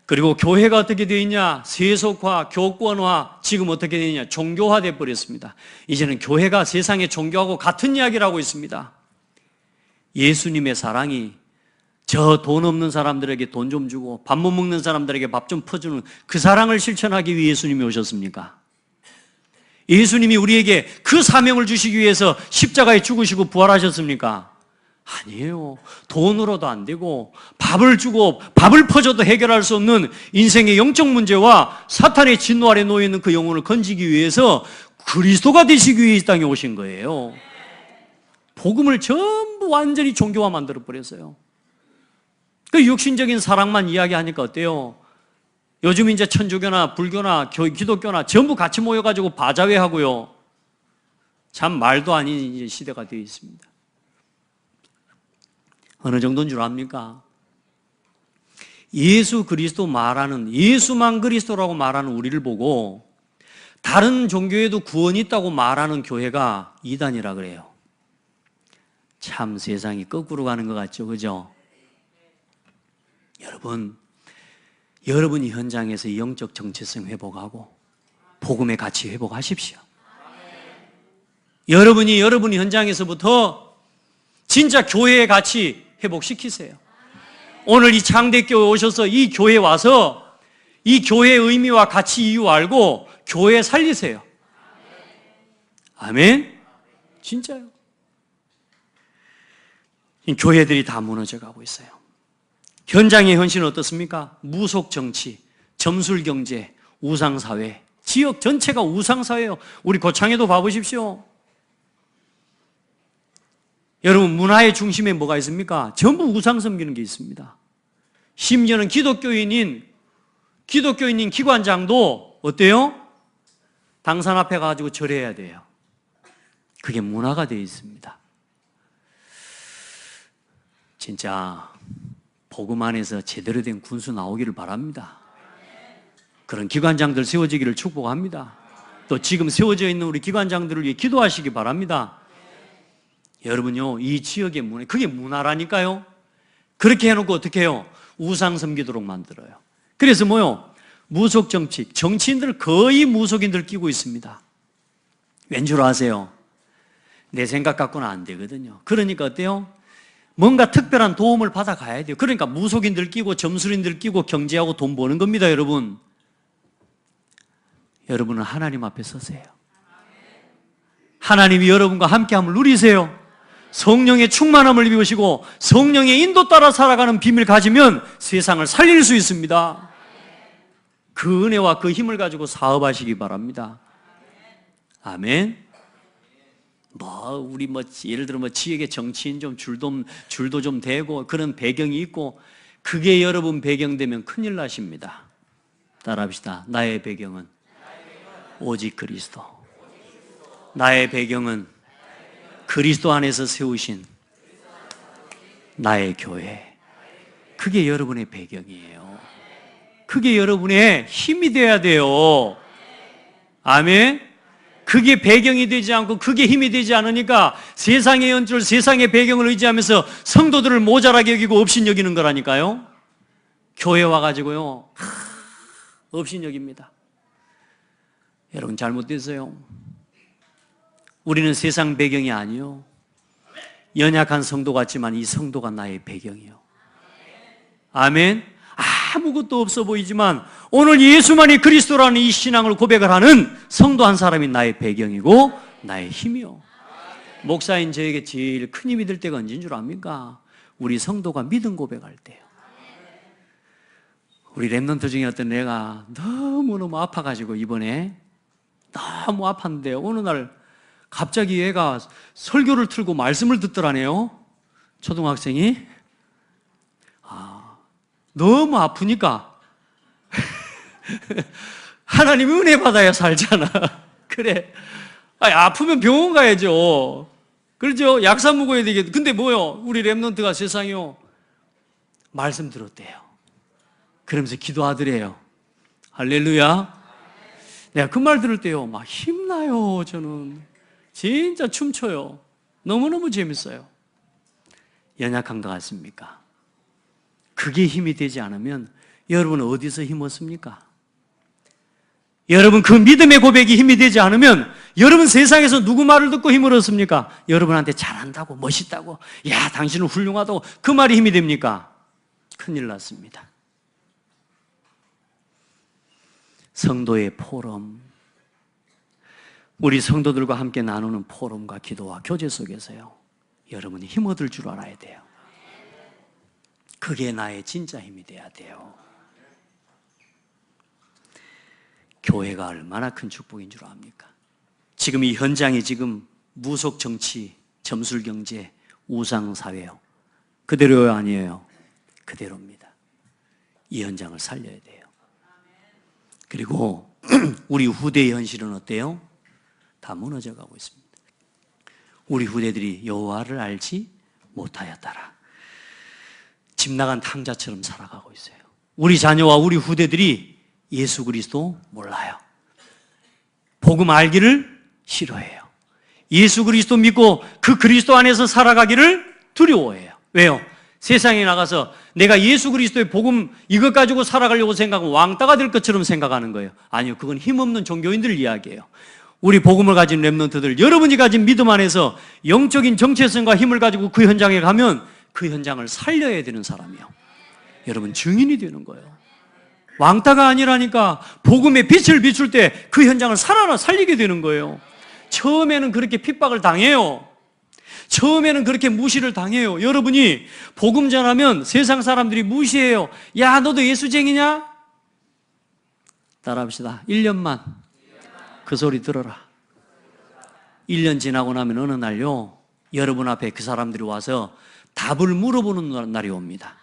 그리고 교회가 어떻게 되어 있냐? 세속화, 교권화, 지금 어떻게 되어 있냐? 종교화되어 버렸습니다. 이제는 교회가 세상의 종교하고 같은 이야기를 하고 있습니다. 예수님의 사랑이 저 돈 없는 사람들에게 돈 좀 주고 밥 못 먹는 사람들에게 밥 좀 퍼주는 그 사랑을 실천하기 위해 예수님이 오셨습니까? 예수님이 우리에게 그 사명을 주시기 위해서 십자가에 죽으시고 부활하셨습니까? 아니에요. 돈으로도 안 되고 밥을 주고 밥을 퍼줘도 해결할 수 없는 인생의 영적 문제와 사탄의 진노 아래 놓여 있는 그 영혼을 건지기 위해서 그리스도가 되시기 위해 이 땅에 오신 거예요. 복음을 전부 완전히 종교화 만들어 버렸어요. 그 육신적인 사랑만 이야기하니까 어때요? 요즘 이제 천주교나 불교나 기독교나 전부 같이 모여가지고 바자회 하고요. 참 말도 아닌 이제 시대가 되어 있습니다. 어느 정도인 줄 압니까? 예수 그리스도 말하는, 예수만 그리스도라고 말하는 우리를 보고 다른 종교에도 구원이 있다고 말하는 교회가 이단이라 그래요. 참 세상이 거꾸로 가는 것 같죠, 그죠? 여러분이 현장에서 영적 정체성 회복하고 복음의 가치 회복하십시오. 여러분이 현장에서부터 진짜 교회의 가치 회복시키세요. 오늘 이 창대교회 오셔서 이 교회에 와서 이 교회의 의미와 가치 이유 알고 교회 살리세요. 아멘? 진짜요. 교회들이 다 무너져 가고 있어요. 현장의 현실은 어떻습니까? 무속 정치, 점술 경제, 우상사회, 지역 전체가 우상사회예요. 우리 고창에도 봐보십시오. 여러분, 문화의 중심에 뭐가 있습니까? 전부 우상 섬기는 게 있습니다. 심지어는 기독교인인 기관장도 어때요? 당산 앞에 가가지고 절해야 돼요. 그게 문화가 되어 있습니다. 진짜 복음 안에서 제대로 된 군수 나오기를 바랍니다. 그런 기관장들 세워지기를 축복합니다. 또 지금 세워져 있는 우리 기관장들을 위해 기도하시기 바랍니다. 여러분요, 이 지역의 문화, 그게 문화라니까요. 그렇게 해놓고 어떻게 해요? 우상 섬기도록 만들어요. 그래서 뭐요? 무속 정치, 정치인들 거의 무속인들 끼고 있습니다. 왠 줄 아세요? 내 생각 갖고는 안 되거든요. 그러니까 어때요? 뭔가 특별한 도움을 받아가야 돼요. 그러니까 무속인들 끼고 점술인들 끼고 경제하고 돈 버는 겁니다, 여러분. 여러분은 하나님 앞에 서세요. 하나님이 여러분과 함께함을 누리세요. 성령의 충만함을 입으시고 성령의 인도 따라 살아가는 비밀을 가지면 세상을 살릴 수 있습니다. 그 은혜와 그 힘을 가지고 사업하시기 바랍니다. 아멘. 우리 예를 들어 지역의 정치인 좀 줄도 좀 대고 그런 배경이 있고 그게 여러분 배경 되면 큰일 나십니다. 따라합시다. 나의 배경은 오직 그리스도. 나의 배경은 그리스도 안에서 세우신 나의 교회. 그게 여러분의 배경이에요. 그게 여러분의 힘이 돼야 돼요. 아멘. 그게 배경이 되지 않고 그게 힘이 되지 않으니까 세상의 연줄, 세상의 배경을 의지하면서 성도들을 모자라게 여기고 업신여기는 거라니까요. 교회 와가지고요, 업신여깁니다. 여러분 잘못됐어요. 우리는 세상 배경이 아니요, 연약한 성도 같지만 이 성도가 나의 배경이요. 아멘. 아무것도 없어 보이지만 오늘 예수만이 그리스도라는 이 신앙을 고백을 하는 성도 한 사람이 나의 배경이고 나의 힘이요. 목사인 저에게 제일 큰 힘이 될 때가 언제인 줄 압니까? 우리 성도가 믿음 고백할 때요. 우리 랩런트 중에 어떤 애가 너무너무 아파가지고 이번에 너무 아팠는데 어느 날 갑자기 얘가 설교를 틀고 말씀을 듣더라네요. 초등학생이. 너무 아프니까 하나님 은혜 받아야 살잖아. 그래. 아프면 병원 가야죠. 그렇죠? 약사 먹어야 되겠다. 근데 뭐요? 우리 랩런트가 세상이요, 말씀 들었대요. 그러면서 기도하더래요. 할렐루야. 내가 그 말 들을 때요, 막 힘나요. 저는 진짜 춤춰요. 너무너무 재밌어요. 연약한 것 같습니까? 그게 힘이 되지 않으면 여러분은 어디서 힘 얻습니까? 여러분 그 믿음의 고백이 힘이 되지 않으면 여러분 세상에서 누구 말을 듣고 힘을 얻습니까? 여러분한테 잘한다고, 멋있다고, 야 당신은 훌륭하다고 그 말이 힘이 됩니까? 큰일 났습니다. 성도의 포럼, 우리 성도들과 함께 나누는 포럼과 기도와 교제 속에서요, 여러분이 힘 얻을 줄 알아야 돼요. 그게 나의 진짜 힘이 돼야 돼요. 교회가 얼마나 큰 축복인 줄 압니까? 지금 이 현장이 지금 무속 정치, 점술 경제, 우상 사회요. 그대로요, 아니에요? 그대로입니다. 이 현장을 살려야 돼요. 그리고 우리 후대의 현실은 어때요? 다 무너져 가고 있습니다. 우리 후대들이 여호와를 알지 못하였더라. 집 나간 탕자처럼 살아가고 있어요. 우리 자녀와 우리 후대들이 예수 그리스도 몰라요. 복음 알기를 싫어해요. 예수 그리스도 믿고 그 그리스도 안에서 살아가기를 두려워해요. 왜요? 세상에 나가서 내가 예수 그리스도의 복음 이것 가지고 살아가려고 생각하면 왕따가 될 것처럼 생각하는 거예요. 아니요, 그건 힘없는 종교인들 이야기예요. 우리 복음을 가진 랩런트들, 여러분이 가진 믿음 안에서 영적인 정체성과 힘을 가지고 그 현장에 가면 그 현장을 살려야 되는 사람이요. 여러분 증인이 되는 거예요. 왕따가 아니라니까. 복음의 빛을 비출 때 그 현장을 살리게 되는 거예요. 처음에는 그렇게 핍박을 당해요. 처음에는 그렇게 무시를 당해요. 여러분이 복음 전하면 세상 사람들이 무시해요. 야, 너도 예수쟁이냐? 따라합시다. 1년만 그 소리 들어라. 1년 지나고 나면 어느 날요, 여러분 앞에 그 사람들이 와서 답을 물어보는 날이 옵니다.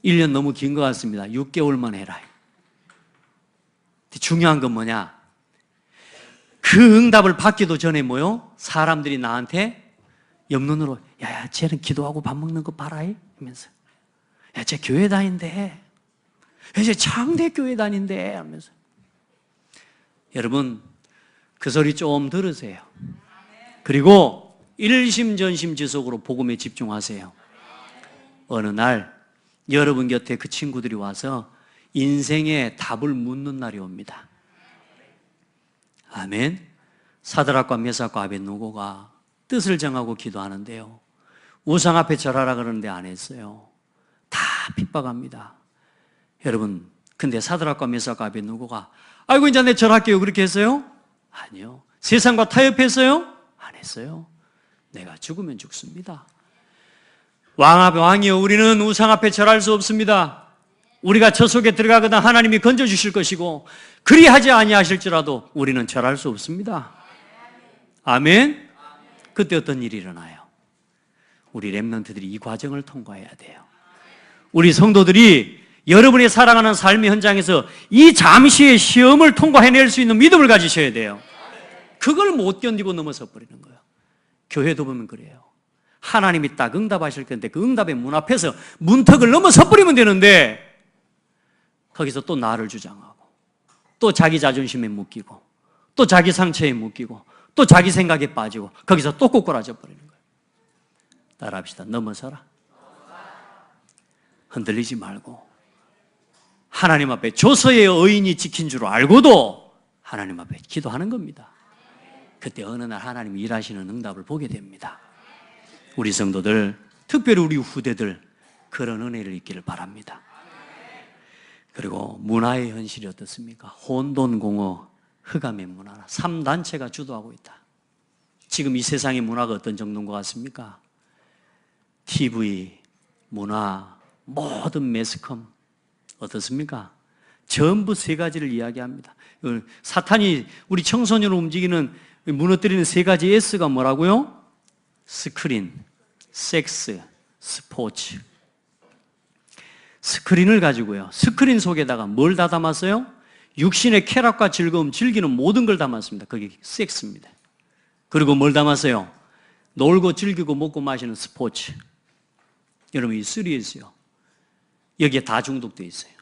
1년 너무 긴 것 같습니다. 6개월만 해라. 중요한 건 뭐냐? 그 응답을 받기도 전에 뭐요? 사람들이 나한테 옆눈으로, 야, 쟤는 기도하고 밥 먹는 거 봐라 하면서, 야, 쟤 교회 다닌대, 야, 쟤 창대교회 다닌대 하면서. 여러분 그 소리 좀 들으세요. 그리고 일심전심지속으로 복음에 집중하세요. 어느 날 여러분 곁에 그 친구들이 와서 인생의 답을 묻는 날이 옵니다. 아멘. 사드락과 메삭과 아벳느고가 뜻을 정하고 기도하는데요, 우상 앞에 절하라 그러는데 안 했어요. 다 핍박합니다. 여러분, 근데 사드락과 메삭과 아벳느고가 아이고 이제 내 절할게요 그렇게 했어요? 아니요. 세상과 타협했어요? 안 했어요. 내가 죽으면 죽습니다. 왕이여, 우리는 우상 앞에 절할 수 없습니다. 우리가 저 속에 들어가거나 하나님이 건져주실 것이고 그리하지 아니하실지라도 우리는 절할 수 없습니다. 아멘. 그때 어떤 일이 일어나요? 우리 랩런트들이 이 과정을 통과해야 돼요. 우리 성도들이 여러분이 살아가는 삶의 현장에서 이 잠시의 시험을 통과해낼 수 있는 믿음을 가지셔야 돼요. 그걸 못 견디고 넘어서 버리는 거예요. 교회도 보면 그래요. 하나님이 딱 응답하실 텐데 그 응답의 문 앞에서 문턱을 넘어서 버리면 되는데 거기서 또 나를 주장하고 또 자기 자존심에 묶이고 또 자기 상처에 묶이고 또 자기 생각에 빠지고 거기서 또 꼬꾸라져 버리는 거예요. 따라합시다. 넘어서라. 흔들리지 말고 하나님 앞에 조서의 의인이 지킨 줄 알고도 하나님 앞에 기도하는 겁니다. 그때 어느 날 하나님이 일하시는 응답을 보게 됩니다. 우리 성도들, 특별히 우리 후대들 그런 은혜를 있기를 바랍니다. 그리고 문화의 현실이 어떻습니까? 혼돈공허, 흑암의 문화, 3단체가 주도하고 있다. 지금 이 세상의 문화가 어떤 정도인 것 같습니까? TV, 문화, 모든 매스컴 어떻습니까? 전부 세 가지를 이야기합니다. 사탄이 우리 청소년을 움직이는 무너뜨리는 세 가지 S가 뭐라고요? 스크린, 섹스, 스포츠. 스크린을 가지고요. 스크린 속에다가 뭘 다 담았어요? 육신의 쾌락과 즐거움, 즐기는 모든 걸 담았습니다. 그게 섹스입니다. 그리고 뭘 담았어요? 놀고 즐기고 먹고 마시는 스포츠. 여러분 이 3S요. 여기에 다 중독되어 있어요.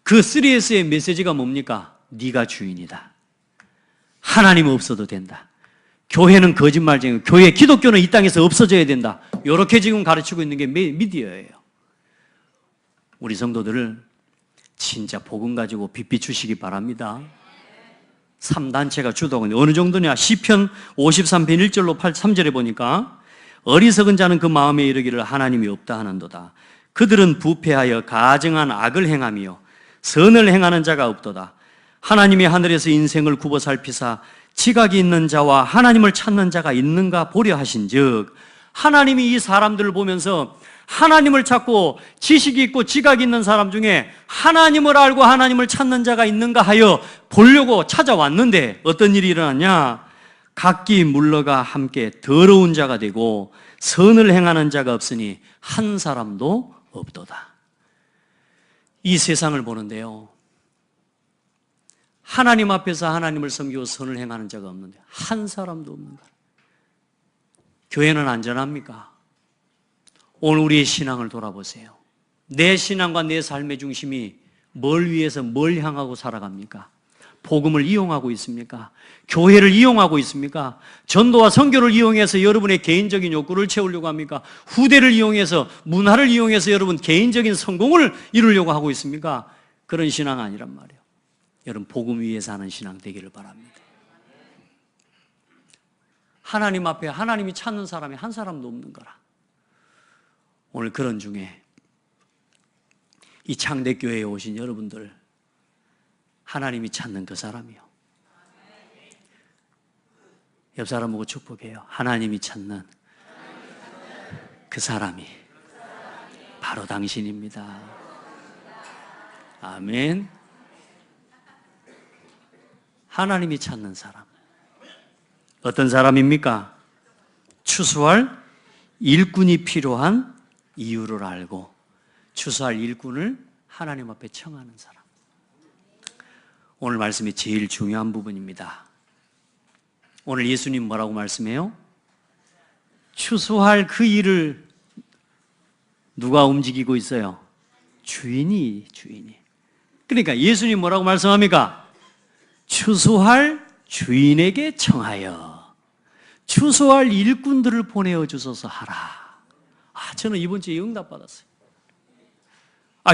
그 3S의 메시지가 뭡니까? 네가 주인이다. 하나님 없어도 된다. 교회는 거짓말쟁이, 교회, 기독교는 이 땅에서 없어져야 된다. 이렇게 지금 가르치고 있는 게 미디어예요. 우리 성도들을 진짜 복음 가지고 빛비추시기 바랍니다. 3단체가 주도하고 있는데 어느 정도냐? 시편 53편 1절로 3절에 보니까 어리석은 자는 그 마음에 이르기를 하나님이 없다 하는도다. 그들은 부패하여 가증한 악을 행하며 선을 행하는 자가 없도다. 하나님이 하늘에서 인생을 굽어 살피사 지각이 있는 자와 하나님을 찾는 자가 있는가 보려 하신즉, 하나님이 이 사람들을 보면서 하나님을 찾고 지식이 있고 지각이 있는 사람 중에 하나님을 알고 하나님을 찾는 자가 있는가 하여 보려고 찾아왔는데 어떤 일이 일어났냐? 각기 물러가 함께 더러운 자가 되고 선을 행하는 자가 없으니 한 사람도 없도다. 이 세상을 보는데요, 하나님 앞에서 하나님을 섬기고 선을 행하는 자가 없는데 한 사람도 없는 거예요. 교회는 안전합니까? 오늘 우리의 신앙을 돌아보세요. 내 신앙과 내 삶의 중심이 뭘 위해서 뭘 향하고 살아갑니까? 복음을 이용하고 있습니까? 교회를 이용하고 있습니까? 전도와 선교를 이용해서 여러분의 개인적인 욕구를 채우려고 합니까? 후대를 이용해서, 문화를 이용해서 여러분 개인적인 성공을 이루려고 하고 있습니까? 그런 신앙 아니란 말이에요. 여러분 복음 위에서 하는 신앙 되기를 바랍니다. 하나님 앞에 하나님이 찾는 사람이 한 사람도 없는 거라. 오늘 그런 중에 이 창대교회에 오신 여러분들, 하나님이 찾는 그 사람이요. 옆 사람 보고 축복해요. 하나님이 찾는 그 사람이 바로 당신입니다. 아멘. 하나님이 찾는 사람. 어떤 사람입니까? 추수할 일꾼이 필요한 이유를 알고 추수할 일꾼을 하나님 앞에 청하는 사람. 오늘 말씀이 제일 중요한 부분입니다. 오늘 예수님 뭐라고 말씀해요? 추수할 그 일을 누가 움직이고 있어요? 주인이. 그러니까 예수님 뭐라고 말씀합니까? 추수할 주인에게 청하여 추수할 일꾼들을 보내어 주소서 하라. 저는 이번 주에 응답 받았어요.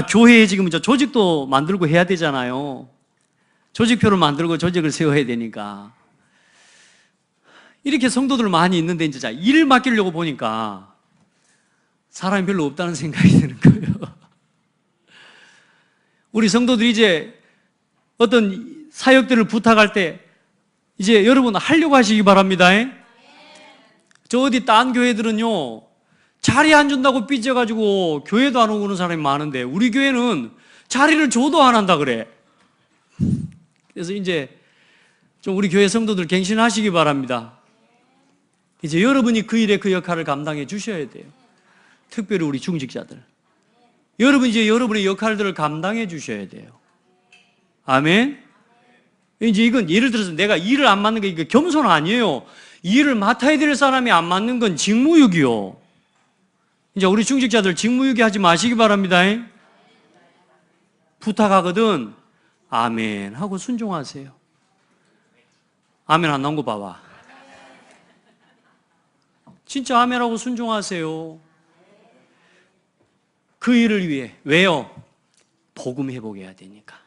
교회에 지금 조직도 만들고 해야 되잖아요. 조직표를 만들고 조직을 세워야 되니까. 이렇게 성도들 많이 있는데 이제 일을 맡기려고 보니까 사람이 별로 없다는 생각이 드는 거예요. 우리 성도들이 이제 어떤 사역들을 부탁할 때 이제 여러분 하려고 하시기 바랍니다. 저 어디 딴 교회들은요, 자리 안 준다고 삐져가지고 교회도 안 오고 그런 사람이 많은데 우리 교회는 자리를 줘도 안 한다 그래. 그래서 이제 좀 우리 교회 성도들 갱신하시기 바랍니다. 이제 여러분이 그 일에 그 역할을 감당해 주셔야 돼요. 특별히 우리 중직자들. 여러분이 이제 여러분의 역할들을 감당해 주셔야 돼요. 아멘? 이제 이건 예를 들어서 내가 일을 안 맡는 게 이게 겸손 아니에요. 일을 맡아야 될 사람이 안 맡는 건 직무유기요. 이제 우리 중직자들 직무유기 하지 마시기 바랍니다. 부탁하거든 아멘 하고 순종하세요. 아멘 안 나온 거 봐봐. 진짜 아멘하고 순종하세요. 그 일을 위해. 왜요? 복음 회복해야 되니까.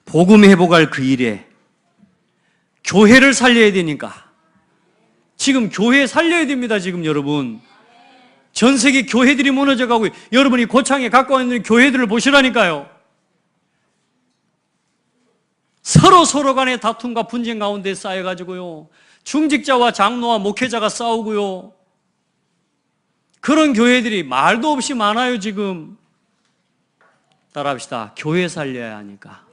복음 회복할 그 일에 교회를 살려야 되니까. 지금 교회 살려야 됩니다. 지금 여러분 전 세계 교회들이 무너져가고, 여러분이 고창에 가까워 있는 교회들을 보시라니까요. 서로 간의 다툼과 분쟁 가운데 쌓여가지고요, 중직자와 장로와 목회자가 싸우고요, 그런 교회들이 말도 없이 많아요. 지금 따라합시다. 교회 살려야 하니까,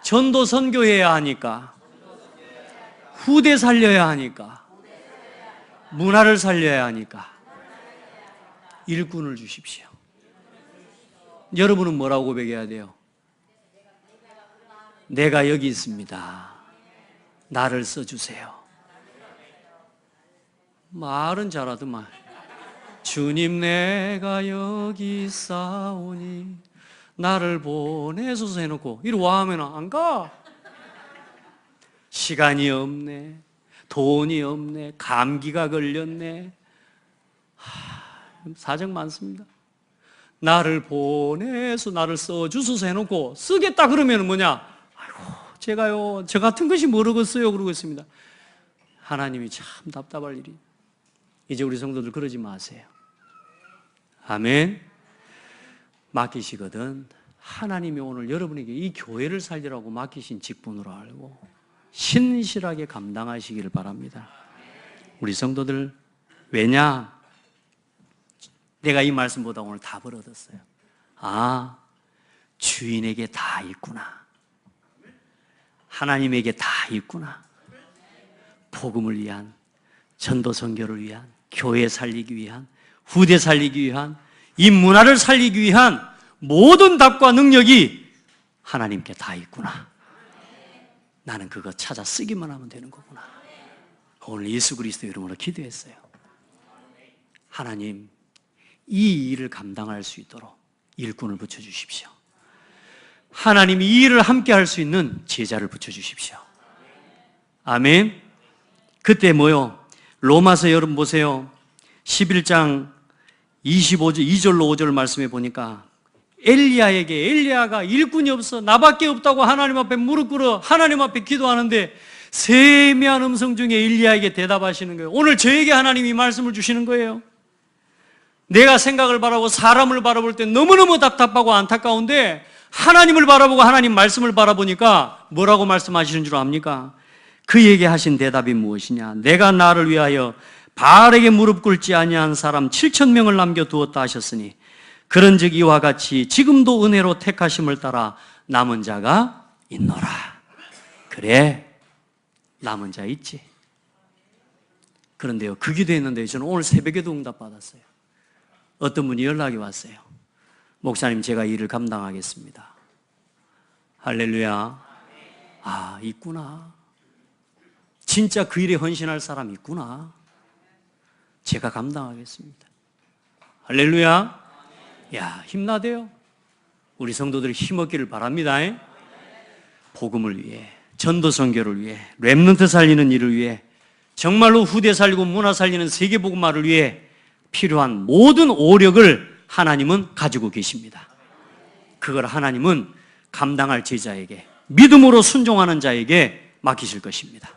전도 선교해야 하니까, 후대 살려야 하니까, 문화를 살려야 하니까 일꾼을 주십시오. 여러분은 뭐라고 고백해야 돼요? 내가 여기 있습니다. 나를 써주세요. 말은 잘하더만. 주님 내가 여기 있사오니 나를 보내소서 해놓고 이리 와 하면 안 가. 시간이 없네, 돈이 없네, 감기가 걸렸네, 사정 많습니다. 나를 보내서 나를 써주소서 해놓고 쓰겠다 그러면 뭐냐? 아이고 제가요 저 같은 것이 모르겠어요 그러고 있습니다. 하나님이 참 답답할 일이. 이제 우리 성도들 그러지 마세요. 아멘. 맡기시거든 하나님이 오늘 여러분에게 이 교회를 살리라고 맡기신 직분으로 알고 신실하게 감당하시기를 바랍니다. 우리 성도들, 왜냐? 내가 이 말씀보다 오늘 답을 얻었어요. 아, 주인에게 다 있구나. 하나님에게 다 있구나. 복음을 위한, 전도 선교를 위한, 교회 살리기 위한, 후대 살리기 위한, 이 문화를 살리기 위한 모든 답과 능력이 하나님께 다 있구나. 나는 그거 찾아 쓰기만 하면 되는 거구나. 오늘 예수 그리스도 이름으로 기도했어요. 하나님, 이 일을 감당할 수 있도록 일꾼을 붙여주십시오. 하나님이 이 일을 함께 할 수 있는 제자를 붙여주십시오. 아멘. 그때 뭐요? 로마서 여러분 보세요. 11장 25절, 2절로 5절 말씀해 보니까 엘리야가 일꾼이 없어 나밖에 없다고 하나님 앞에 무릎 꿇어 하나님 앞에 기도하는데 세미한 음성 중에 엘리야에게 대답하시는 거예요. 오늘 저에게 하나님이 말씀을 주시는 거예요. 내가 생각을 바라보고 사람을 바라볼 때 너무너무 답답하고 안타까운데 하나님을 바라보고 하나님 말씀을 바라보니까 뭐라고 말씀하시는 줄 압니까? 그에게 하신 대답이 무엇이냐? 내가 나를 위하여 바알에게 무릎 꿇지 아니한 사람 7,000명을 남겨두었다 하셨으니 그런즉 이와 같이 지금도 은혜로 택하심을 따라 남은 자가 있노라. 그래, 남은 자 있지. 그런데요, 그 기도했는데요, 저는 오늘 새벽에도 응답받았어요. 어떤 분이 연락이 왔어요. 목사님, 제가 일을 감당하겠습니다. 할렐루야. 아, 있구나. 진짜 그 일에 헌신할 사람이 있구나. 제가 감당하겠습니다. 할렐루야. 야, 힘나대요. 우리 성도들 힘없기를 바랍니다. 복음을 위해, 전도 선교를 위해, 렘넌트 살리는 일을 위해, 정말로 후대 살리고 문화 살리는 세계복음화를 위해 필요한 모든 오력을 하나님은 가지고 계십니다. 그걸 하나님은 감당할 제자에게, 믿음으로 순종하는 자에게 맡기실 것입니다.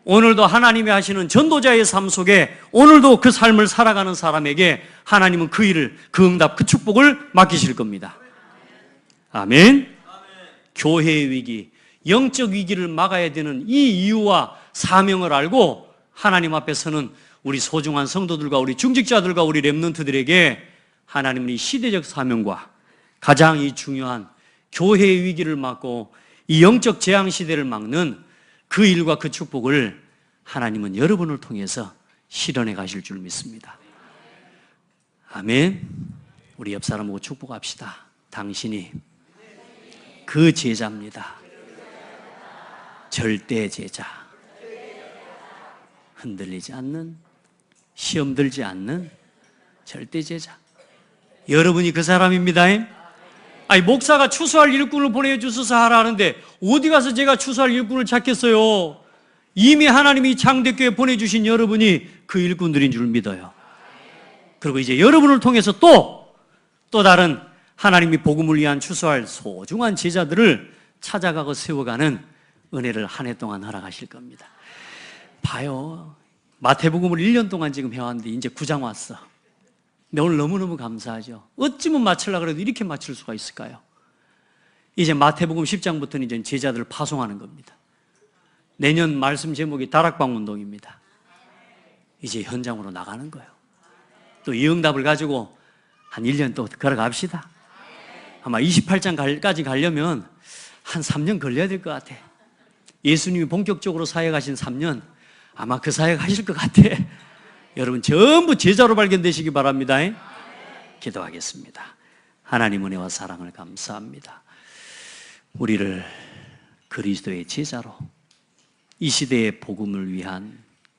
오늘도 하나님이 하시는 전도자의 삶 속에 오늘도 그 삶을 살아가는 사람에게 하나님은 그 일을, 그 응답, 그 축복을 맡기실 겁니다. 아멘. 교회의 위기, 영적 위기를 막아야 되는 이 이유와 사명을 알고 하나님 앞에서는 우리 소중한 성도들과 우리 중직자들과 우리 렘넌트들에게 하나님은 이 시대적 사명과 가장 이 중요한 교회의 위기를 막고 이 영적 재앙 시대를 막는 그 일과 그 축복을 하나님은 여러분을 통해서 실현해 가실 줄 믿습니다. 아멘. 우리 옆 사람하고 축복합시다. 당신이 그 제자입니다. 절대 제자. 흔들리지 않는, 시험 들지 않는 절대 제자. 여러분이 그 사람입니다. 아니, 목사가 추수할 일꾼을 보내주셔서 하라 하는데 어디 가서 제가 추수할 일꾼을 찾겠어요? 이미 하나님이 장대교회 보내주신 여러분이 그 일꾼들인 줄 믿어요. 그리고 이제 여러분을 통해서 또 다른 하나님이 복음을 위한 추수할 소중한 제자들을 찾아가고 세워가는 은혜를 한 해 동안 허락하실 겁니다. 봐요. 마태복음을 1년 동안 지금 해왔는데 이제 9장 왔어. 근데 오늘 너무너무 감사하죠. 어찌면 맞추려고 해도 이렇게 맞출 수가 있을까요? 이제 마태복음 10장부터는 이제 제자들을 파송하는 겁니다. 내년 말씀 제목이 다락방 운동입니다. 이제 현장으로 나가는 거예요. 또 이 응답을 가지고 한 1년 또 걸어갑시다. 아마 28장까지 가려면 한 3년 걸려야 될 것 같아. 예수님이 본격적으로 사역하신 3년, 아마 그 사역하실 것 같아. 여러분 전부 제자로 발견되시기 바랍니다. 기도하겠습니다. 하나님 은혜와 사랑을 감사합니다. 우리를 그리스도의 제자로 이 시대의 복음을 위한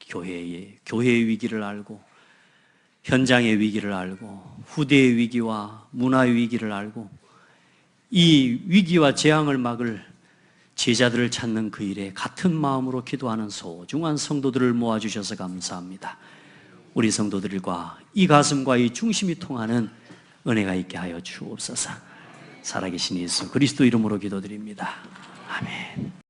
교회의 위기를 알고, 현장의 위기를 알고, 후대의 위기와 문화의 위기를 알고, 이 위기와 재앙을 막을 제자들을 찾는 그 일에 같은 마음으로 기도하는 소중한 성도들을 모아주셔서 감사합니다. 우리 성도들과 이 가슴과 이 중심이 통하는 은혜가 있게 하여 주옵소서. 살아계신 예수 그리스도 이름으로 기도드립니다. 아멘.